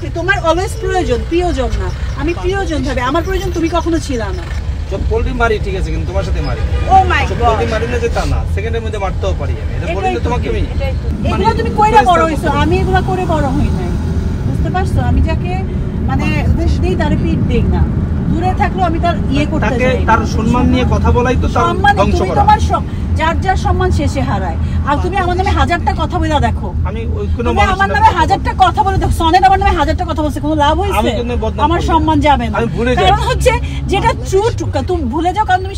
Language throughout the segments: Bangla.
এক্স্যাক্টলি তোমার অলওয়েজ প্রিয়জন না, আমি প্রিয়জন ভাবে, আমার প্রয়োজন তুমি কখনো ছিল না। সব পোল্ট্রি মারি ঠিক আছে, কিন্তু তোমার সাথে মারি। ও মাই গড, পোল্ট্রি মারি না যে তা না, সেকেন্ডের মধ্যে মারতেও পারি আমি। এটা বলি না তোমাকে আমি, এগুলো তুমি কইরা বড় হইছো, আমি এগুলো করে বড় হই নাই, বুঝতে পারছো? আমি যাকে মানে দেই তার পিট দেই না, দূরে থাকলেও আমি তার করতে যাই, তার সম্মান নিয়ে কথা বলাই তো তার ধ্বংস করা। তোমার যার সম্মান শেষে হারায়। আর তুমি আমার নামে হাজারটা কথা বলে দেখো, আমি ওই কোন আমার নামে হাজারটা কথা বলে দেখো, সনেট আমার নামে হাজারটা কথা বলছে, কোনো লাভ হইছে? আমার সম্মান যাবে না, কারণ হচ্ছে যেটা ট্রু, তুমি ভুলে যাও, কারণ তুমি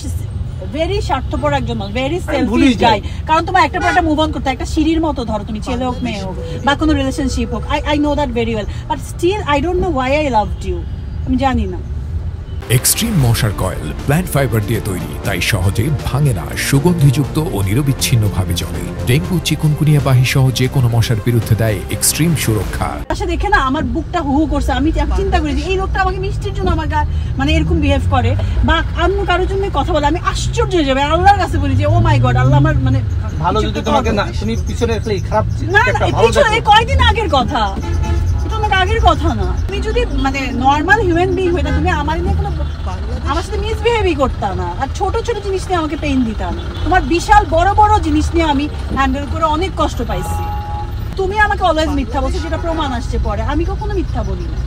ভেরি স্বার্থপর একজন মানুষ, ভেরি সেলফিশ গাই। কারণ তোমার একটা পর একটা মুভ অন করতে, একটা সিঁড়ির মতো ধরো, তুমি ছেলে হোক মেয়ে হোক বা কোনো রিলেশনশিপ হোক, I know that very well, but still I don't know why I loved you, আমি জানি না। এক্সট্রিম মশার কয়েল প্ল্যান্ট ফাইবার দিয়ে তৈরি, তাই সহজে ভাঙে না, সুগন্ধিযুক্ত ও নিরবিচ্ছিন্নভাবে জ্বলে। ডেঙ্গু, চিকুনগুনিয়া বাহি সহ যে কোনো মশার বিরুদ্ধে দেয় এক্সট্রিম সুরক্ষা। আচ্ছা দেখে না আমার বুকটা হু হু করছে, আমি চিন্তা করি যে এই লোকটা আমাকে মিষ্টির জন্য আমার মানে এরকম বিহেভ করে বা অন্য কারোর জন্য কথা বলে, আমি আশ্চর্য হয়ে যাবে। আল্লাহর কাছে বলি যে ও মাই গড, আল্লাহ আমার মানে ভালো যদি তোমাকে না, তুমি পিছনে রাখলে খারাপ না, পিছনে কয়দিন আগের কথা, আগের কথা না। তুমি যদি মানে নরমাল হিউম্যান বিং হইতা, তুমি আমার নিয়ে কোনো আমার সাথে মিসবিহেভই করতা না, আর ছোট ছোট জিনিস নিয়ে আমাকে পেইন দিতা না। তোমার বিশাল বড় বড় জিনিস নিয়ে আমি হ্যান্ডেল করে অনেক কষ্ট পাইছি। তুমি আমাকে অলওয়েজ মিথ্যা বলছো, যেটা প্রমাণ আসছে পরে। আমি কখনো মিথ্যা বলি না,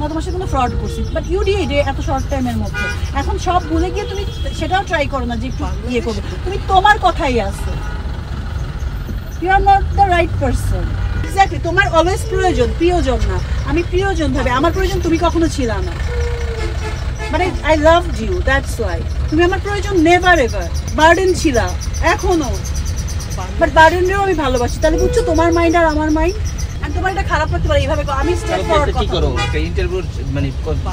তোমার সাথে কোনো ফ্রড করছি, বাট ইউ ডিড এত শর্ট টাইমের মধ্যে। এখন সব ভুলে গিয়ে তুমি সেটাও ট্রাই করো না যে একটু করবে, তুমি তোমার কথাই আসো। You are not the right person. Exactly তোমার অলওয়েজ প্রিয়জন না, আমি প্রিয়জন ভাবে, আমার প্রয়োজন তুমি কখনো ছিল না, মানে I loved you, that's why. তুমি আমার প্রয়োজন নেভার এভার, বার্ডেন ছিল এখনো, বাট বার্ডেনরেও আমি ভালোবাসি। তাহলে বুঝছো তোমার মাইন্ড আর আমার মাইন্ড, আমি তোমার এটা খারাপ করতে পারি এইভাবে। আমি স্ট্রেট ফরওয়ার্ড কথা করো, ইন্টারভিউ মানে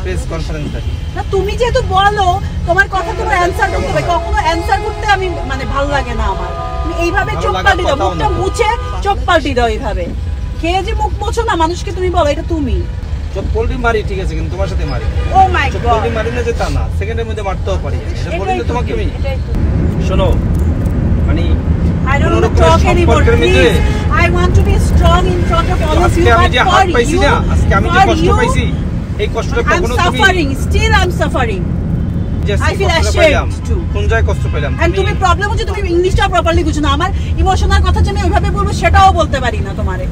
প্রেস কনফারেন্স না, তুমি যেহেতু বলো তোমার কথা তোমার অ্যানসার করতে হবে, কখনো অ্যানসার করতে আমি মানে ভালো লাগে না আমার। তুমি এইভাবে চোখ পাল্টি দাও, মুখটা মুছে চোখ পাল্টি দাও এইভাবে, খেয়ে যে মুখ মোছো না মানুষকে, তুমি বলো এটা তুমি। সব পোল্ট্রি মারি ঠিক আছে, কিন্তু তোমার সাথে মারি। ও মাই গড, পোল্ট্রি মারি না যে তা না, সেকেন্ডের মধ্যে মারতেও পারি। এটা বলি না তোমাকে আমি, শোনো মানে I don't want to talk anymore, please. I want to be strong in front of all of you, but for you, আজকে আমি যে কষ্ট পাইছি, এই কষ্টটা কখনো তুমি, I'm suffering, still I'm suffering. I feel ashamed too. কোন জায়গায় কষ্ট পেলাম? And তুমি প্রবলেম হচ্ছে তুমি ইংলিশটা প্রপারলি বুঝো না, আমার ইমোশনাল কথা যে আমি ওইভাবে বলবো সেটাও বলতে পারি না তোমারে।